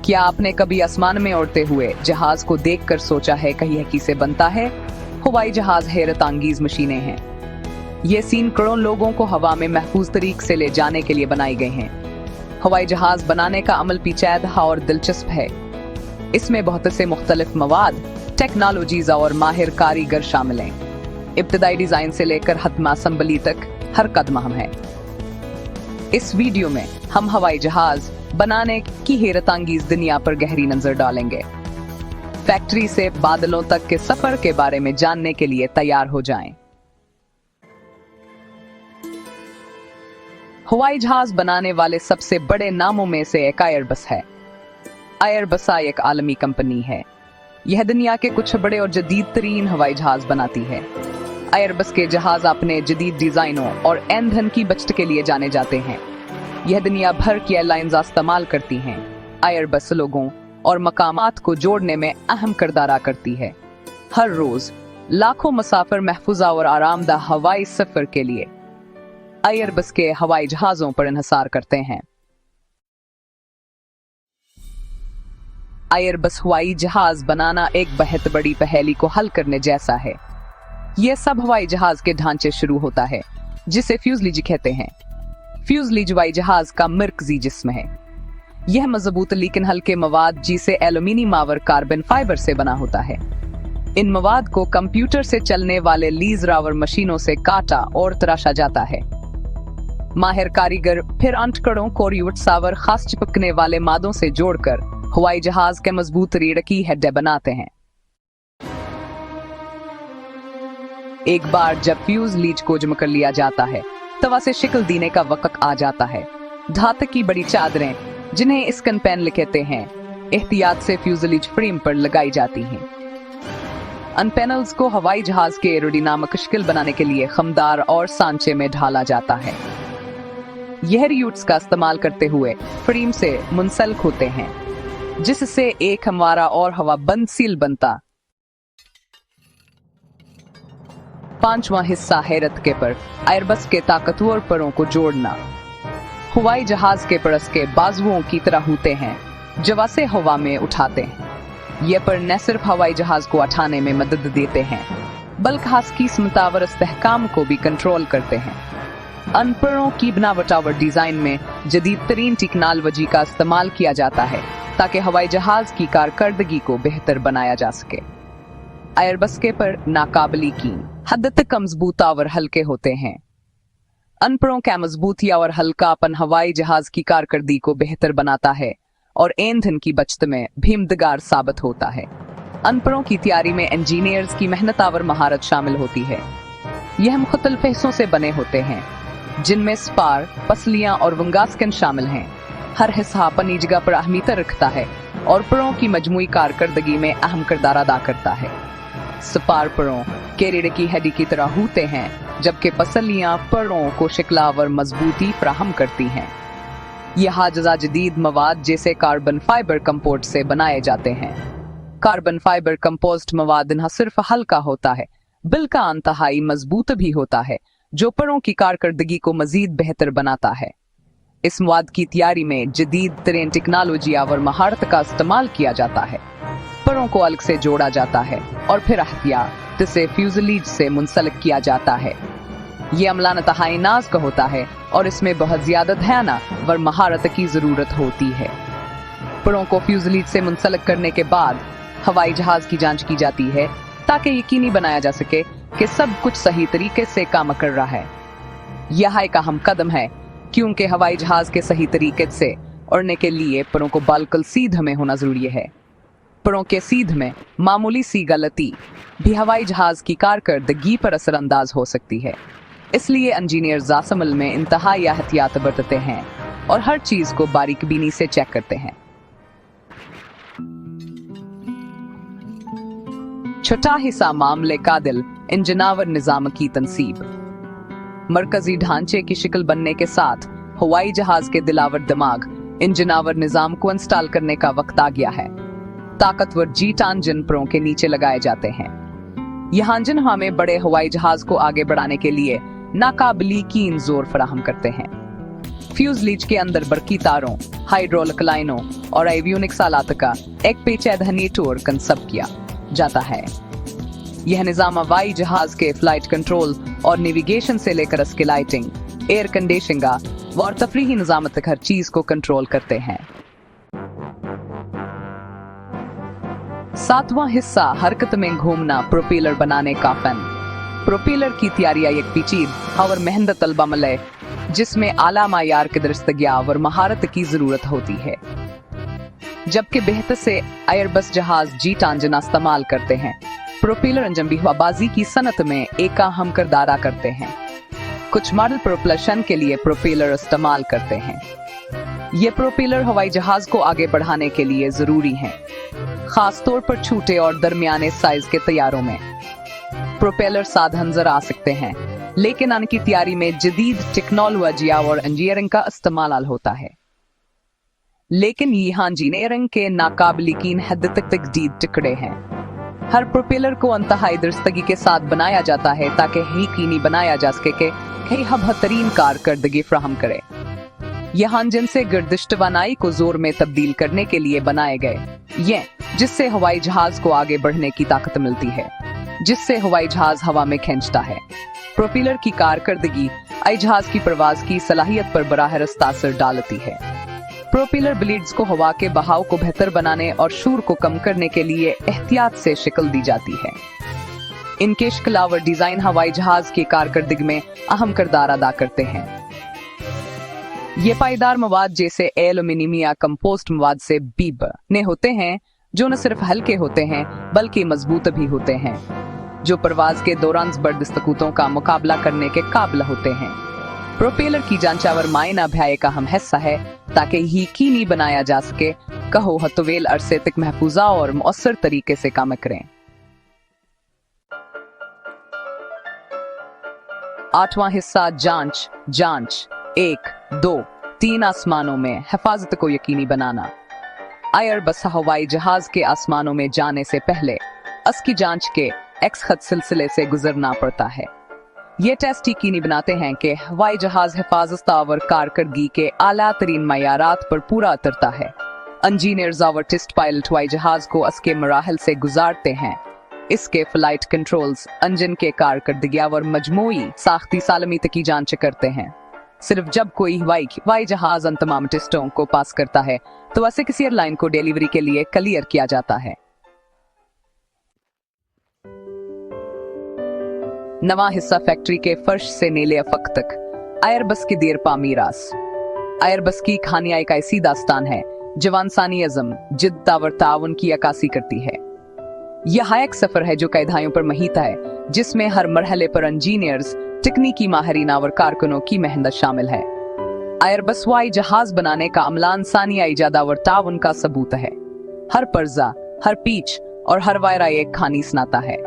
क्या आपने कभी आसमान में उड़ते हुए जहाज को देखकर सोचा है कहीं यह किसे बनता है? हवाई जहाज हैरत अंगेज मशीनें हैं। ये सीन करोड़ों लोगों को हवा में महफूज तरीके से ले जाने के लिए बनाई गई हैं। हवाई जहाज बनाने का अमल पेचीदा और दिलचस्प है। इसमें बहुत से मुख्तलिफ मवाद, टेक्नोलॉजीज और माहिर कारीगर शामिल हैं। इब्तदाई डिजाइन से लेकर हतमा असम्बली तक हर कदम अहम है। इस वीडियो में हम हवाई जहाज बनाने की हैरत अंगेज दुनिया पर गहरी नजर डालेंगे। फैक्ट्री से बादलों तक के सफर के बारे में जानने के लिए तैयार हो जाएं। हवाई जहाज बनाने वाले सबसे बड़े नामों में से एक एयरबस है। एयरबस एक आलमी कंपनी है। यह दुनिया के कुछ बड़े और जदीद तरीन हवाई जहाज बनाती है। एयरबस के जहाज अपने जदीद डिजाइनों और ईंधन की बचत के लिए जाने जाते हैं। यह दुनिया भर की एयरलाइंस इस्तेमाल करती हैं। एयरबस लोगों और मकामात को जोड़ने में अहम किरदार अदा करती है। हर रोज लाखों मुसाफिर महफूजा और आरामदा हवाई सफर के लिए एयरबस के हवाई जहाजों पर इन्हिसार करते हैं। एयरबस हवाई जहाज बनाना एक बेहद बड़ी पहेली को हल करने जैसा है। यह सब हवाई जहाज के ढांचे शुरू होता है, जिसे फ्यूजलेज कहते हैं। फ्यूजलेज हवाई जहाज का मरकजी जिस्म है। यह मजबूत लेकिन हल्के मवाद जिसे एल्यूमिनियम और कार्बन फाइबर से बना होता है। इन मवाद को कंप्यूटर से चलने वाले लीजर और मशीनों से काटा और तराशा जाता है। माहिर कारीगर फिर अंटकड़ों को सावर खास चिपकने वाले मादों से जोड़कर हवाई जहाज के मजबूत रीढ़ की हड्डी बनाते हैं। एक बार जब फ्यूजलेज को जम कर लिया जाता है, तवा से शिकल देने का वक्त आ जाता है। धातु की बड़ी चादरें, जिन्हें स्कन पैनल कहते हैं, एहतियात से फ्यूजलेज फ्रेम पर लगाई जाती हैं। अन पैनल्स को हवाई जहाज के एरोडायनामिक शक्ल बनाने के लिए खमदार और सांचे में ढाला जाता है। यह रियूट्स का इस्तेमाल करते हुए फ्रेम से मुंसलिक होते हैं, जिससे एक हमवारा और हवा बंद सील बनता। पांचवां हिस्सा हैरत के पर एयरबस के ताकतवर परों को जोड़ना। हवाई जहाज के परस के बाजुओं की तरह होते हैं, जो से हवा में उठाते हैं। ये पर न सिर्फ हवाई जहाज को उठाने में मदद देते हैं, बल्कि खास किस्मत और इस्तेहकाम को भी कंट्रोल करते हैं। अनपरों की बनावट और डिजाइन में जदीद तरीन टेक्नोलॉजी का इस्तेमाल किया जाता है, ताकि हवाई जहाज की कारकर्दगी को बेहतर बनाया जा सके। एयरबस के पर नाकाबिल यकीन हद तक मजबूत और हल्के होते हैं। अनपरों का मजबूती और हल्कापन हवाई जहाज की कारकर्दगी को बेहतर बनाता है और ईंधन की बचत में भी मददगार साबित होता है। अनपरों की तैयारी में इंजीनियर्स की मेहनत और महारत शामिल होती है। यह मुख्तलिफ हिस्सों से बने होते हैं, जिनमें स्पार, पसलियां और वंगास्कन शामिल हैं। हर हिस्सा अपनी जगह पर अहमियत रखता है और परों की मजमूई कारकर्दगी में अहम किरदार अदा करता है। स्पार परों के रीढ़ की हड्डी की तरह होते हैं, जबकि पसलियां परों को शिकला और मजबूती फराहम करती हैं। यह अज्जा जदीद मवाद जैसे कार्बन फाइबर कंपोस्ट से बनाए जाते हैं। कार्बन फाइबर कंपोस्ट मवाद न सिर्फ हल्का होता है, बल्कि इंतहाई मजबूत भी होता है, जो परों की कारकर्दगी को मजीद बेहतर बनाता है। इस मवाद की तैयारी में जदीद तरीन टेक्नोलॉजी और महारत का इस्तेमाल किया जाता है। परों को अलग से जोड़ा जाता है और फिर एहतियात से फ्यूजलेज से मुंसलिक किया जाता है। ये अमला इंतहाई नाज का होता है और इसमें बहुत ज्यादा ध्यान और महारत की जरूरत होती है। परों को फ्यूजलेज से मुंसलिक करने के बाद हवाई जहाज की जांच की जाती है, ताकि यकीनी बनाया जा सके कि सब कुछ सही तरीके से काम कर रहा है। यह एक अहम कदम है, क्योंकि हवाई जहाज के सही तरीके से उड़ने के लिए परों को बिल्कुल सीध में होना जरूरी है। परों के सीध में मामूली सी गलती भी हवाई जहाज की कारकर्दगी पर असरअंदाज हो सकती है। इसलिए इंजीनियर्स अमल में इंतहाई एहतियात बरतते हैं और हर चीज को बारीकबीनी से चेक करते हैं। छठा हिस्सा मामले कादिल इंजनावर निजाम की तनसीब। मरकजी ढांचे की शक्ल बनने के साथ हवाई जहाज के दिलावर दिमाग इंजनावर निजाम को इंस्टॉल करने का वक्त आ गया है। ताकतवर जेट इंजन परों के नीचे लगाए जाते हैं। यह इंजन हमें बड़े हवाई जहाज को आगे बढ़ाने के लिए नाकाबिल यकीन जोर फराहम करते हैं। फ्यूजलेज के अंदर बरकी तारों, हाइड्रोलिक लाइनों और एवियोनिक्स आलात का एक पेचीदा नेटवर्क कंसेप्ट किया जाता है। यह निजाम हवाई जहाज के फ्लाइट कंट्रोल और नेविगेशन से लेकर उसके लाइटिंग, एयर कंडीशनिंग और तफरीही निजाम तक हर चीज को कंट्रोल करते हैं। सातवां हिस्सा हरकत में घूमना, प्रोपेलर बनाने का फन। प्रोपेलर की तैयारी एक पेचीदा और मेहनत तलब अमल है जिसमें आला मायार के दस्तगिया और महारत की जरूरत होती है। जबकि बेहतर से एयरबस जहाज जीट इंजन इस्तेमाल करते हैं, प्रोपेलर इंजन भी हवाबाजी की सनत में एक अहम किरदार अदा करते हैं। कुछ मॉडल प्रोपल्शन के लिए प्रोपेलर इस्तेमाल करते हैं। ये प्रोपेलर हवाई जहाज को आगे बढ़ाने के लिए जरूरी हैं, खास तौर पर छोटे और दरमियाने साइज के तैयारों में। प्रोपेलर साधन नजर आ सकते हैं, लेकिन उनकी तैयारी में जदीद टेक्नोलॉजी और इंजीनियरिंग का इस्तेमाल होता है। लेकिन यहाँ इंजीनियरिंग के नाकाबिल यकीन हद तक जदीद टुकड़े हैं। हर प्रोपेलर को इंतहाई दरस्तगी के साथ बनाया जाता है ताकि यकीनी बनाया जा सके कि बेहतरीन कारकर्दगी फराहम करे। यहाँ इंजन से गर्दिश तवानाई को जोर में तब्दील करने के लिए बनाए गए, जिससे हवाई जहाज को आगे बढ़ने की ताकत मिलती है, जिससे हवाई जहाज हवा में खींचता है। प्रोपेलर की कारकर्दगी जहाज की परवाज की सलाहियत पर बराह रास्त असर डालती है। प्रोपेलर ब्लेड्स को हवा के बहाव को बेहतर बनाने और शोर को कम करने के लिए एहतियात से शक्ल दी जाती है। इनके शक्लावर डिजाइन हवाई जहाज की कारकर्दगी में अहम किरदार अदा करते हैं। ये पायदार मवाद जैसे एल्यूमिनियम या कंपोस्ट मवाद से बने होते हैं, जो न सिर्फ हल्के होते हैं बल्कि मजबूत भी होते हैं, जो परवाज के दौरान जबरदस्त सकूतों का मुकाबला करने के काबिल होते हैं। प्रोपेलर की जांचावर मायना भयाए का अहम हिस्सा है ताकि यकीनी बनाया जा सके कहो हतवेल अरसे तक महफूजा और मौसर तरीके से काम करें। 8वां हिस्सा जांच। 1, 2, 3 आसमानों में हिफाजत को यकीनी बनाना। एयरबस हवाई जहाज के आसमानों में जाने से पहले उसकी जांच के खत सिलसिले से गुजरना पड़ता है। ये टेस्ट यकीनी बनाते हैं कि हवाई जहाज हिफाजत और कारकर्दगी के आला तरीन मयारात पर पूरा उतरता है। इंजीनियर्स और टेस्ट पायलट हवाई जहाज को उसके मराहल से गुजारते हैं। इसके फ्लाइट कंट्रोल्स, इंजन के कारकर्दगी और मजमूई साख्ती सालमियत की जांच करते हैं। सिर्फ जब कोई हवाई जहाज इन तमाम टेस्टों को पास करता है तो ऐसे किसी एयरलाइन को डिलीवरी के लिए क्लियर किया जाता है। 9वां हिस्सा फैक्ट्री के फर्श से नीले अफक तक एयरबस की देर पा मीरास। एयरबस की कहानियां एक ऐसी दास्तान है जो इंसानी अज़म, जिद्द और ताउन की अक्कासी करती है। यह एक सफर है जो कई पर महित है, जिसमें हर मरहले पर इंजीनियर्स, तकनीकी माहिरीन और कारकुनों की मेहनत शामिल है। एयरबस हवाई जहाज बनाने का अमला इंसानी इजाद और ताउन का सबूत है। हर पर्जा, हर पीच और हर वायरा एक कहानी सुनाता है।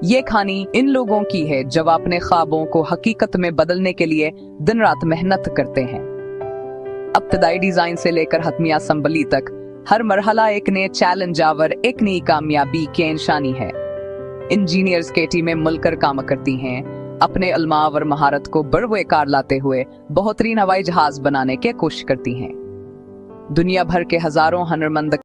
ये कहानी इन लोगों की है जो अपने ख्वाबों को हकीकत में बदलने के लिए दिन रात मेहनत करते हैं। इब्तदाई डिजाइन से लेकर हतमी असम्बली तक हर मरहला एक नए चैलेंज और एक नई कामयाबी की निशानी है। इंजीनियर्स की टीमें मिलकर काम करती हैं, अपने इल्म और महारत को बड़े कार लाते हुए बेहतरीन हवाई जहाज बनाने की कोशिश करती हैं। दुनिया भर के हजारों हुनरमंद